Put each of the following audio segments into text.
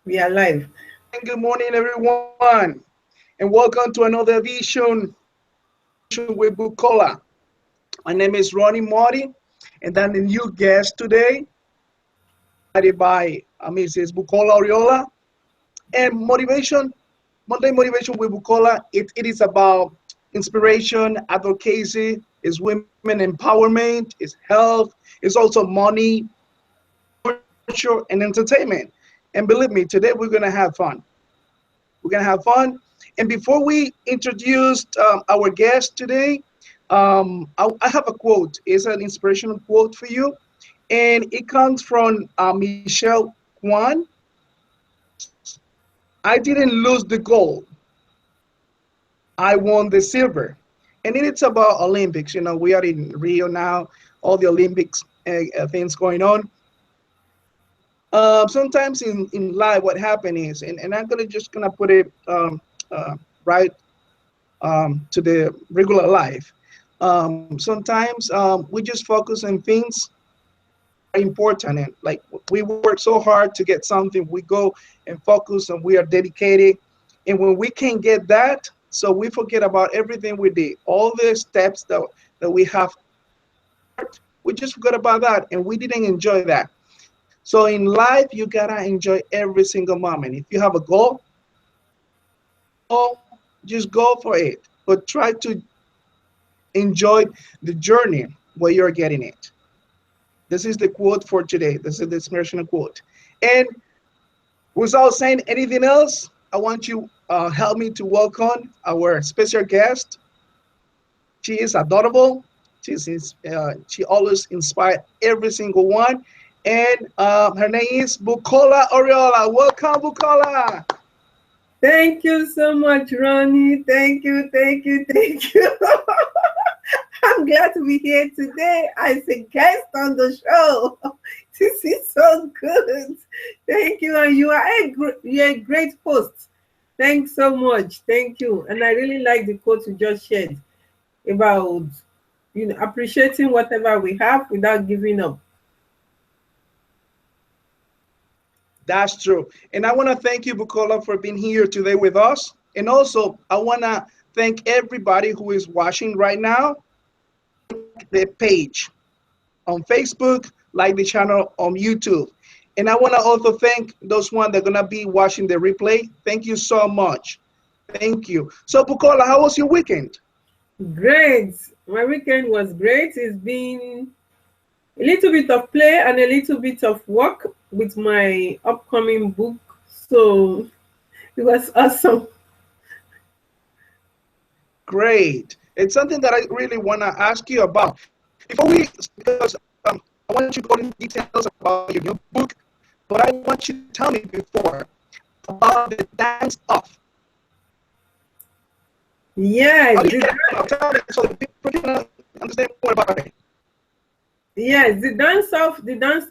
We are live. And good morning, everyone, and welcome to another edition with Bukola. My name is Ronny Marty, and I'm the new guest today, invited by Mrs. Bukola Oriola. And Monday Motivation with Bukola, it is about inspiration, advocacy, is women empowerment, is health, is also money, culture, and entertainment. And believe me, today we're gonna have fun. We're gonna have fun. And before we introduce our guest today, I have a quote. It's an inspirational quote for you, and it comes from Michelle Kwan. I didn't lose the gold. I won the silver. And it's about Olympics. You know, we are in Rio now. All the Olympics things going on. Sometimes in life, what happened is, and I'm gonna just gonna put it right to the regular life. Sometimes we just focus on things important, and like we work so hard to get something, we go and focus and we are dedicated, and when we can't get that, so we forget about everything we did, all the steps that we have, we just forgot about that and we didn't enjoy that. So in life, you gotta enjoy every single moment. If you have a goal, just go for it, but try to enjoy the journey where you're getting it. This is the quote for today. This is the inspirational quote. And without saying anything else, I want you help me to welcome our special guest. She is adorable. She always inspires every single one. And her name is Bukola Oriola. Welcome, Bukola. Thank you so much, Ronnie. Thank you, thank you, thank you. I'm glad to be here today as a guest on the show. This is so good. Thank you, and you're a great host. Thanks so much. Thank you. And I really like the quote you just shared about appreciating whatever we have without giving up. That's true. And I want to thank you, Bukola, for being here today with us. And also, I want to thank everybody who is watching right now. The page on Facebook, like the channel on YouTube. And I want to also thank those ones that are going to be watching the replay. Thank you so much. Thank you. So, Bukola, how was your weekend? Great. My weekend was great. It's been a little bit of play and a little bit of work with my upcoming book. So it was awesome. Great. It's something that I really want to ask you about. Because I want you to go into details about your new book, but I want you to tell me before about the dance off. Yes. Tell me so that people can understand more about it. Yes, the dance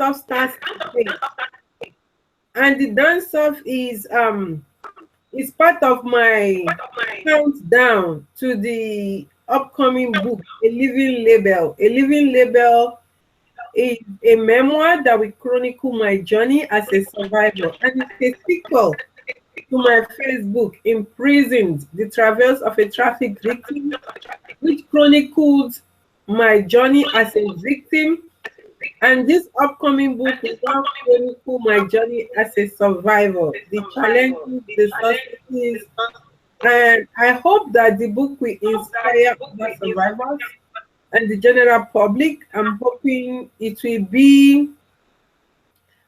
off starts today. And the dance off is part of my countdown to the upcoming book, A Living Label. A Living Label is a memoir that will chronicle my journey as a survivor, and it's a sequel to my first book, Imprisoned: The Travels of a Trafficked Victim, which chronicled my journey as a victim. And this upcoming book will now chronicle my journey as a survivor, the challenges, the successes, and I hope that the book will inspire other survivors and the general public. I'm hoping it will be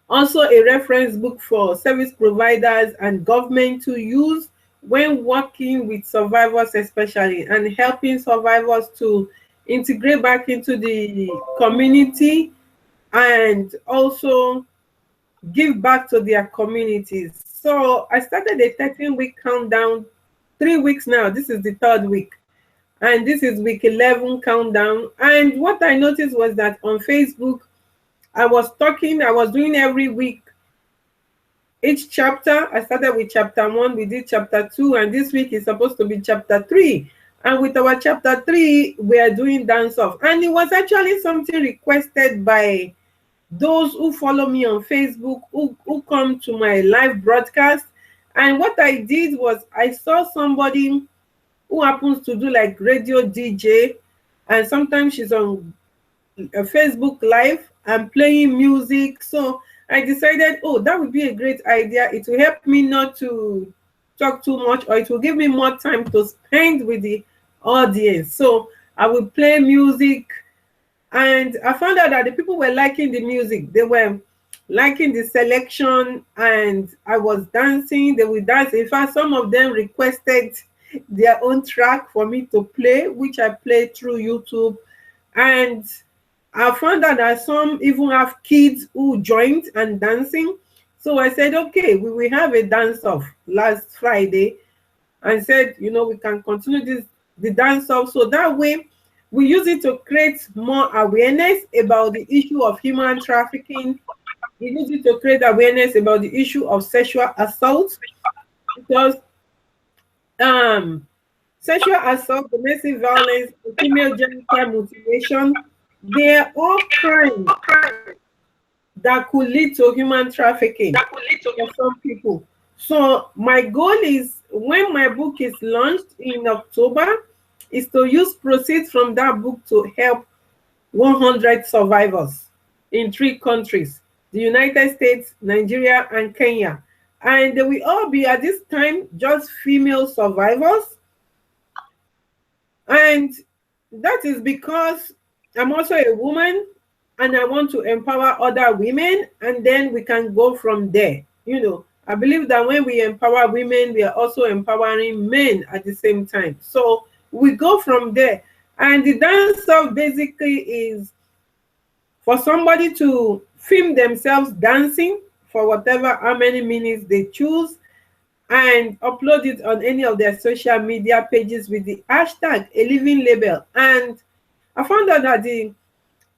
also a reference book for service providers and government to use when working with survivors, especially, and helping survivors to integrate back into the community and also give back to their communities. So I started a 13-week countdown, 3 weeks now. This is the third week. And this is week 11 countdown. And what I noticed was that on Facebook, I was doing every week each chapter. I started with chapter 1, we did chapter 2, and this week is supposed to be chapter 3. And with our chapter 3, we are doing dance off. And it was actually something requested by those who follow me on Facebook, who come to my live broadcast. And what I did was I saw somebody who happens to do like radio DJ, and sometimes she's on a Facebook Live and playing music. So I decided, oh, that would be a great idea. It will help me not to talk too much, or it will give me more time to spend with the audience. So I will play music, and I found out that the people were liking the music. They were liking the selection, and I was dancing. They would dance. In fact, some of them requested their own track for me to play, which I played through YouTube. And I found out that some even have kids who joined and dancing. So I said, okay, we will have a dance off last Friday, and said, you know, we can continue the dance off. So that way we use it to create more awareness about the issue of human trafficking. We use it to create awareness about the issue of sexual assault, because sexual assault, domestic violence, female genital mutilation, they are all crimes that could lead to human trafficking for some people. So my goal is, when my book is launched in October, is to use proceeds from that book to help 100 survivors in 3 countries: the United States, Nigeria, and Kenya. And they will all be at this time just female survivors. And that is because I'm also a woman, and I want to empower other women, and then we can go from there. You know, I believe that when we empower women, we are also empowering men at the same time. So we go from there. And the dance off basically is for somebody to film themselves dancing for whatever, how many minutes they choose, and upload it on any of their social media pages with the hashtag A Living Label. And I found out that the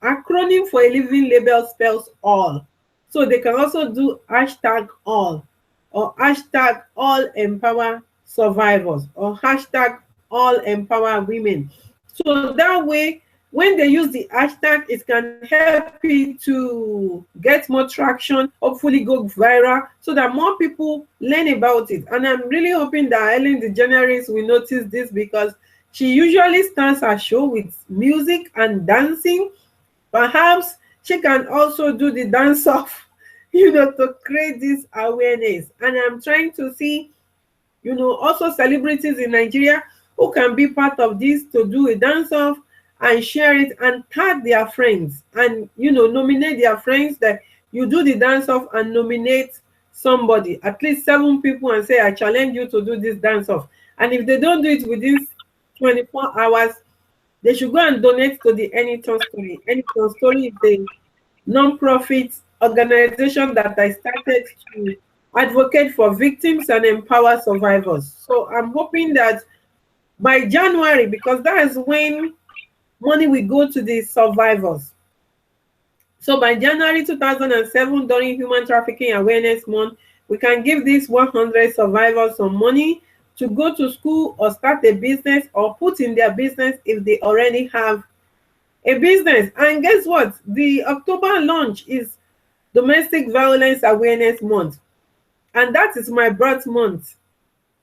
acronym for A Living Label spells all. So they can also do hashtag all, or hashtag all empower survivors, or hashtag all empower women. So that way, when they use the hashtag, it can help you to get more traction, hopefully go viral, so that more people learn about it. And I'm really hoping that Ellen DeGeneres will notice this, because she usually starts her show with music and dancing. Perhaps she can also do the dance off, you know, to create this awareness. And I'm trying to see, you know, also celebrities in Nigeria who can be part of this, to do a dance off and share it and tag their friends, and, you know, nominate their friends, that you do the dance off and nominate somebody, at least 7 people, and say, I challenge you to do this dance off. And if they don't do it within 24 hours, they should go and donate to the Anytime Story. Anytime Story is a non-profit organization that I started to advocate for victims and empower survivors. So I'm hoping that by January, because that is when money will go to the survivors. So by January 2007, during Human Trafficking Awareness Month, we can give these 100 survivors some money to go to school or start a business, or put in their business if they already have a business. And guess what? The October launch is Domestic Violence Awareness Month. And that is my birth month.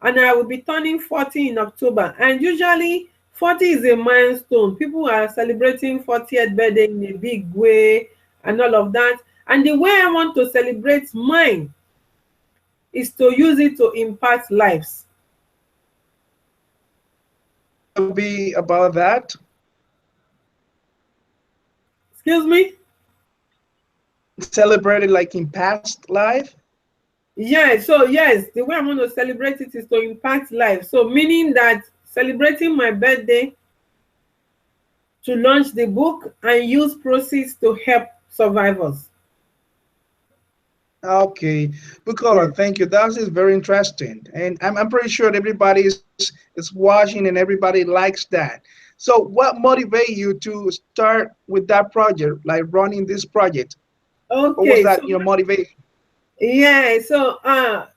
And I will be turning 40 in October. And usually 40 is a milestone. People are celebrating 40th birthday in a big way and all of that. And the way I want to celebrate mine is to use it to impact lives. Be about that. Excuse me? Celebrated like in past life? Yeah, so yes, the way I want to celebrate it is to impact life. So meaning that celebrating my birthday, to launch the book and use proceeds to help survivors. Okay, Bukola, thank you. That is very interesting, and I'm pretty sure everybody is watching and everybody likes that. So, what motivated you to start with that project, like running this project? What was Okay, that so your motivation? yeah, so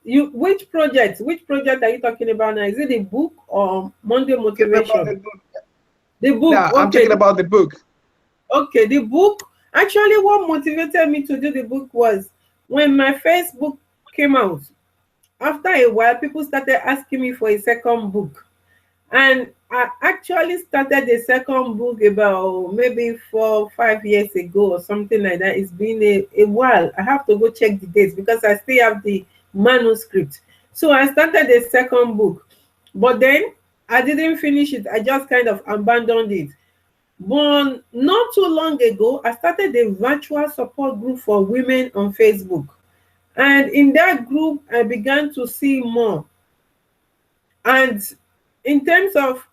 which project are you talking about now? Is it the book or Monday Talking about the Motivation? book. The book, Now, I'm okay. talking about the book. Okay, the book. Actually, what motivated me to do the book was when my first book came out. After a while, people started asking me for a second book. And I actually started the second book about maybe 4 5 years ago or something like that. It's been a while. I have to go check the dates because I still have the manuscript. So I started the second book, but then I didn't finish it. I just kind of abandoned it. But not too long ago, I started a virtual support group for women on Facebook. And in that group, I began to see more. And in terms of,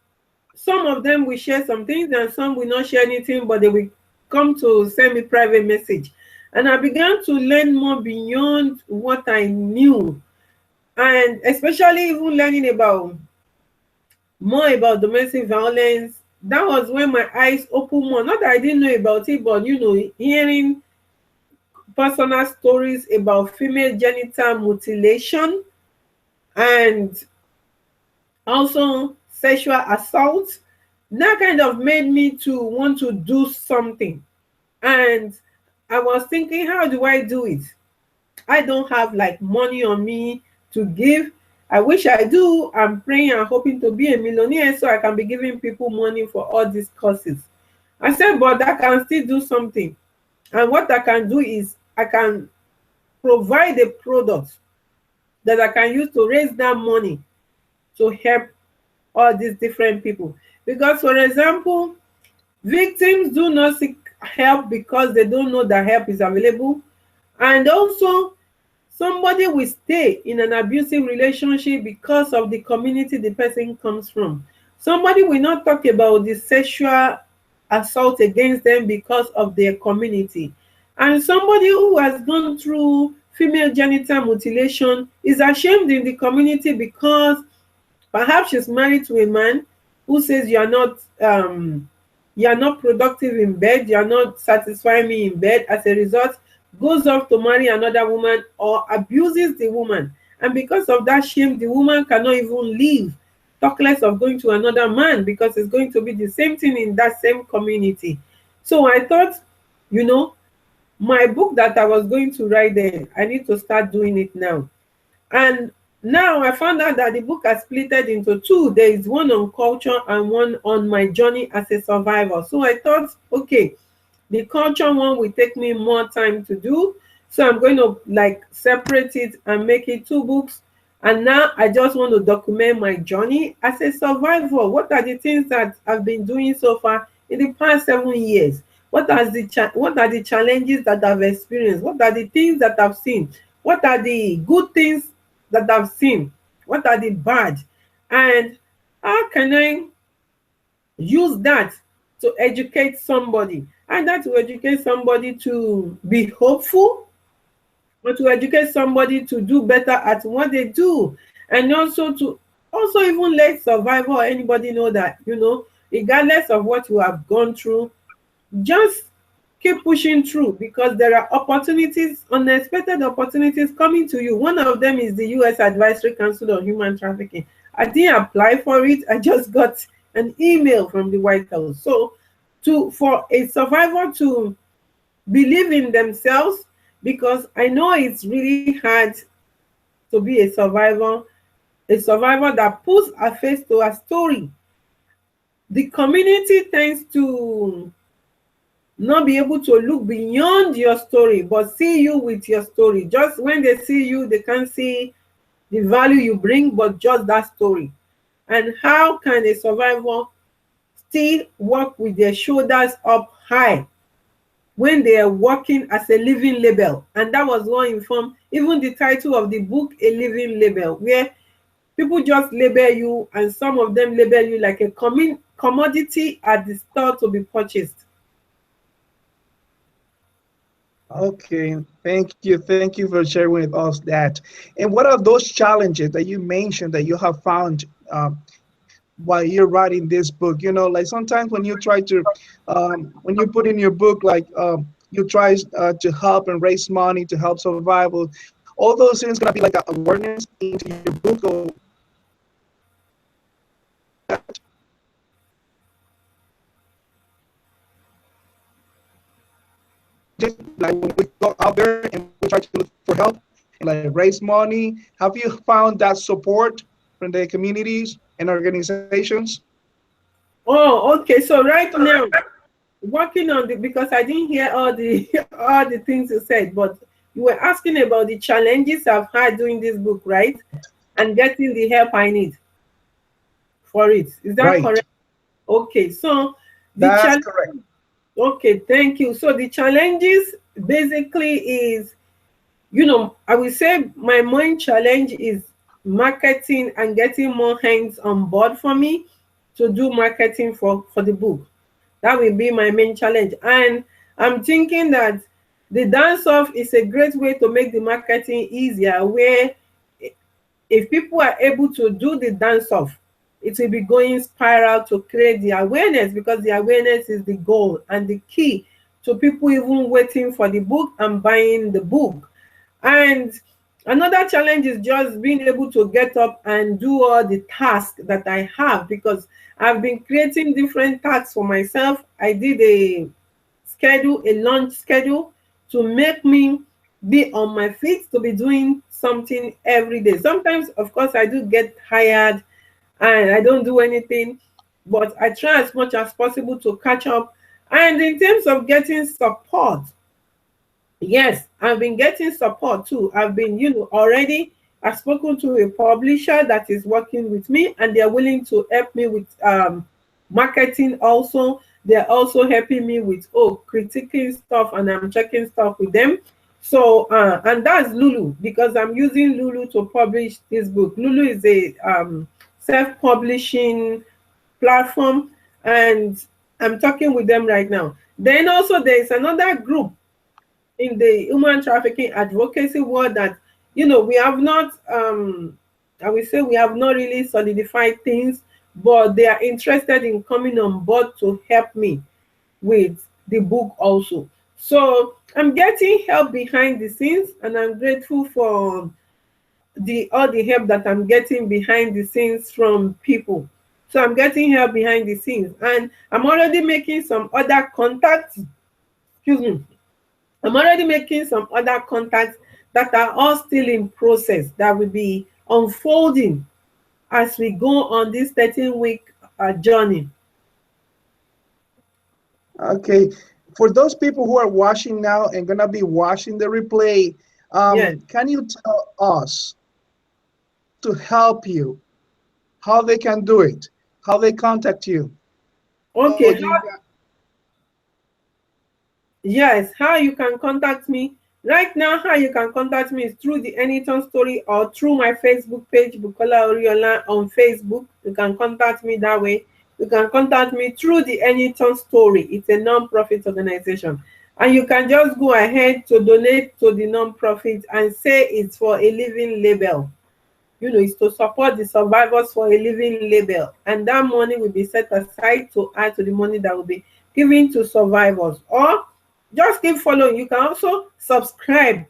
some of them will share some things and some will not share anything, but they will come to send me private message. And I began to learn more beyond what I knew. And especially even learning about more about domestic violence. That was when my eyes opened more. Not that I didn't know about it, but hearing personal stories about female genital mutilation and also sexual assault, that kind of made me to want to do something. And I was thinking, how do I do it? I don't have like money on me to give. I wish I do. I'm praying and hoping to be a millionaire so I can be giving people money for all these courses. I said, but I can still do something. And what I can do is I can provide a product that I can use to raise that money to help all these different people. Because, for example, victims do not seek help because they don't know that help is available. And also, somebody will stay in an abusive relationship because of the community the person comes from. Somebody will not talk about the sexual assault against them because of their community. And somebody who has gone through female genital mutilation is ashamed in the community because perhaps she's married to a man who says you are not productive in bed, you are not satisfying me in bed. As a result, goes off to marry another woman or abuses the woman. And because of that shame, the woman cannot even leave. Talk less of going to another man because it's going to be the same thing in that same community. So I thought, you know, my book that I was going to write then, I need to start doing it now. And now I found out that the book has split into two. There is one on culture and one on my journey as a survivor. So I thought, okay, the culture one will take me more time to do. So I'm going to like separate it and make it two books. And now I just want to document my journey as a survivor. What are the things that I've been doing so far in the past 7 years? What are the challenges that I've experienced? What are the things that I've seen? What are the good things that I've seen? What are the bad? And how can I use that to educate somebody? And that to educate somebody to be hopeful, or to educate somebody to do better at what they do, and also to also even let survivor or anybody know that, regardless of what you have gone through, just keep pushing through because there are opportunities, unexpected opportunities coming to you. One of them is the U.S. Advisory Council on Human Trafficking. I didn't apply for it. I just got an email from the White House. So for a survivor to believe in themselves, because I know it's really hard to be a survivor that puts a face to a story. The community tends to not be able to look beyond your story, but see you with your story. Just when they see you, they can't see the value you bring, but just that story. And how can a survivor still walk with their shoulders up high when they are working as a living label? And that was what informed even the title of the book, A Living Label, where people just label you, and some of them label you like a commodity at the store to be purchased. Okay, thank you for sharing with us that. And what are those challenges that you mentioned that you have found while you're writing this book? Like sometimes when you try to, when you put in your book, like you try to help and raise money to help survival, all those things gonna be like a awareness into your book or out there and we try to look for help and like raise money. Have you found that support from the communities and organizations? Oh, okay. So right now, working on the, because I didn't hear all the all the things you said, but you were asking about the challenges I've had doing this book, right? And getting the help I need for it. Is that Right. correct? Okay. So the That's challenge. correct. Okay, thank you. So the challenges basically is, I will say my main challenge is marketing and getting more hands on board for me to do marketing for the book. That will be my main challenge. And I'm thinking that the dance off is a great way to make the marketing easier, where if people are able to do the dance off, it will be going spiral to create the awareness, because the awareness is the goal and the key to people even waiting for the book and buying the book. And another challenge is just being able to get up and do all the tasks that I have, because I've been creating different tasks for myself. I did a launch schedule to make me be on my feet, to be doing something every day. Sometimes, of course, I do get tired and I don't do anything, but I try as much as possible to catch up. And in terms of getting support, yes, I've been getting support too. I've been, already I've spoken to a publisher that is working with me, and they're willing to help me with marketing also. They're also helping me with critiquing stuff, and I'm checking stuff with them. So and that's Lulu, because I'm using Lulu to publish this book. Lulu is a self-publishing platform, and I'm talking with them right now. Then also there is another group in the human trafficking advocacy world that, we have not I will say we have not really solidified things, but they are interested in coming on board to help me with the book also. So I'm getting help behind the scenes, and I'm grateful for the all the help that I'm getting behind the scenes from people. So I'm getting help behind the scenes, and I'm already making some other contacts. Excuse me. I'm already making some other contacts that are all still in process, that will be unfolding as we go on this 13-week journey. Okay. For those people who are watching now and gonna be watching the replay, Yes. can you tell us to help you how they can do it, how they contact you? Oh, Okay. you got Yes, how you can contact me. Right now, how you can contact me is through the Anytime Story or through my Facebook page, Bukola Oriola on Facebook. You can contact me that way. You can contact me through the Anytime Story. It's a non-profit organization. And you can just go ahead to donate to the non-profit and say it's for a living label. It's to support the survivors for a living label. And that money will be set aside to add to the money that will be given to survivors. Or just keep following. You can also subscribe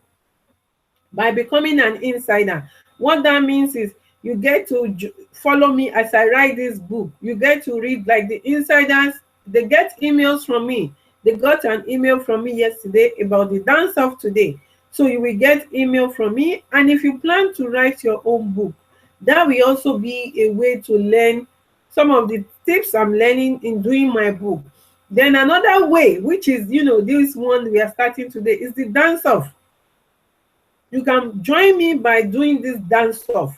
by becoming an insider. What that means is you get to follow me as I write this book. You get to read, like the insiders, they get emails from me. They got an email from me yesterday about the dance of today. So you will get email from me. And if you plan to write your own book, that will also be a way to learn some of the tips I'm learning in doing my book. Then another way, which is, this one we are starting today, is the dance off. You can join me by doing this dance off,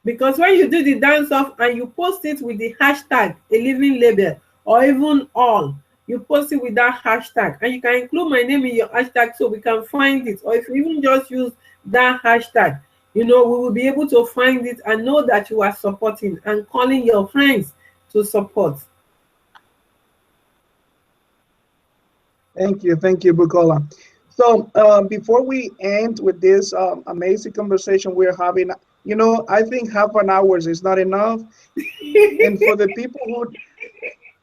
because when you do the dance off and you post it with the hashtag a living label, or even all, you post it with that hashtag, and you can include my name in your hashtag so we can find it. Or if you even just use that hashtag, we will be able to find it and know that you are supporting and calling your friends to support. thank you, Bukola. So before we end with this amazing conversation we're having, I think half an hour is not enough. And for the people who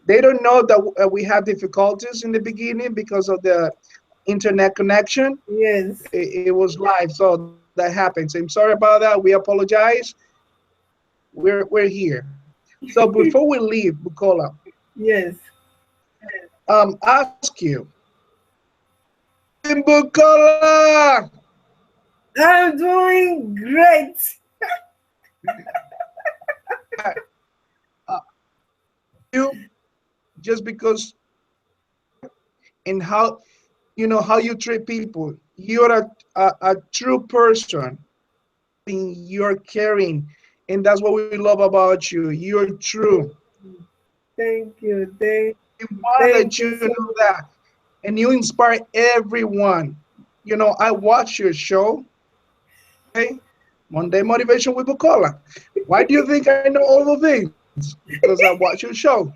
they don't know that we had difficulties in the beginning because of the internet connection. Yes. It was live, so that happens. I'm sorry about that. We apologize. We're here. So before we leave, Bukola, Yes. ask you, Bukola. I'm doing great. You just because and how how you treat people. You're a true person. You're caring, and that's what we love about you. You're true. Thank you. We want to Thank let you you so know that, and you inspire everyone. I watch your show. Okay, Monday Motivation with Bukola. Why do you think I know all the things? Because I watch your show.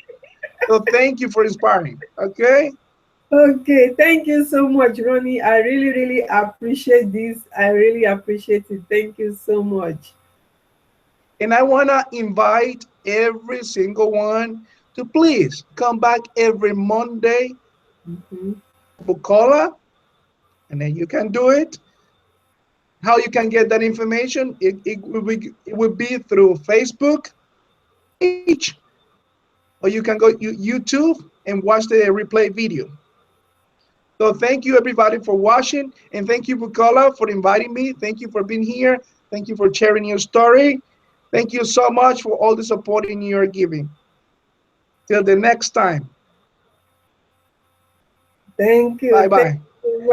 So thank you for inspiring. Okay. Okay, thank you so much, Ronnie. I really, really appreciate this. I really appreciate it. Thank you so much. And I want to invite every single one to please come back every Monday, Mhm. Bukola, and then you can do it. How you can get that information? It will be through Facebook page, or you can go YouTube and watch the replay video. So thank you everybody for watching, and thank you Bukola for inviting me. Thank you for being here. Thank you for sharing your story. Thank you so much for all the support in your giving. Till the next time. Thank Bye you. Thank bye. you.